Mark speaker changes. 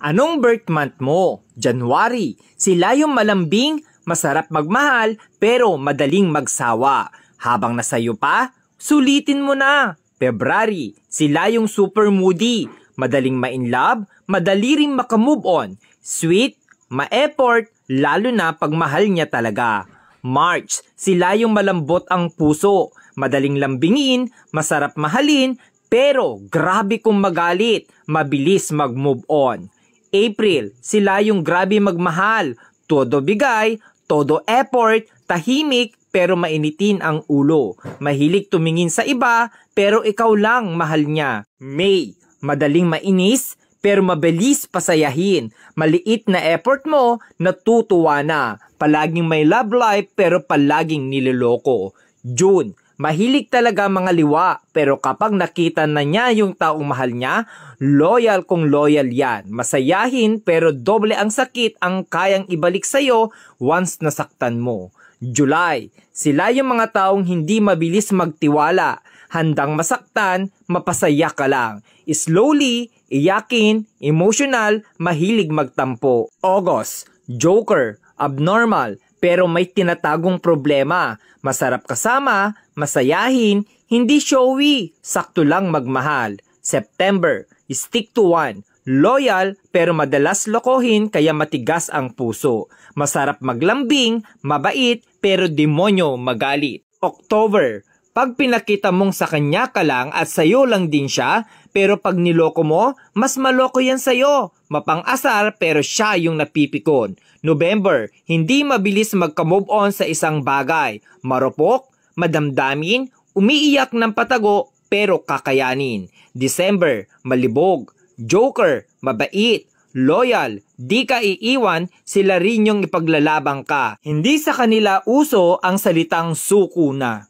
Speaker 1: Anong birth month mo? January. Sila yung malambing, masarap magmahal, pero madaling magsawa. Habang nasayo pa, sulitin mo na. February. Sila yung super moody, madaling ma-inlove, madali ring makamove on. Sweet, ma-effort, lalo na pag mahal niya talaga. March. Sila yung malambot ang puso, madaling lambingin, masarap mahalin, pero grabe kung magalit, mabilis mag-move on. April, sila yung grabe magmahal, todo bigay, todo effort, tahimik pero mainitin ang ulo. Mahilig tumingin sa iba pero ikaw lang mahal niya. May, madaling mainis pero mabilis pasayahin. Maliit na effort mo, natutuwa na. Palaging may love life pero palaging niloloko. June, mahilig talaga mga liwa, pero kapag nakita na niya yung taong mahal niya, loyal kung loyal yan. Masayahin pero doble ang sakit ang kayang ibalik sa'yo once nasaktan mo. July, sila yung mga taong hindi mabilis magtiwala. Handang masaktan, mapasaya ka lang. Slowly, iyakin, emotional, mahilig magtampo. August, joker, abnormal, pero may tinatagong problema. Masarap kasama, masayahin, hindi showy, sakto lang magmahal. September, stick to one, loyal pero madalas lokohin kaya matigas ang puso. Masarap maglambing, mabait pero demonyo magalit. October, pag pinakita mong sa kanya ka lang at sayo lang din siya, pero pag niloko mo, mas maloko yan sayo. Mapang-asar pero siya yung napipikon. November, hindi mabilis magka-move on sa isang bagay. Marupok, madamdamin, umiiyak ng patago pero kakayanin. December, malibog, joker, mabait, loyal, di ka iiwan, sila rin yung ipaglalabang ka. Hindi sa kanila uso ang salitang suko na.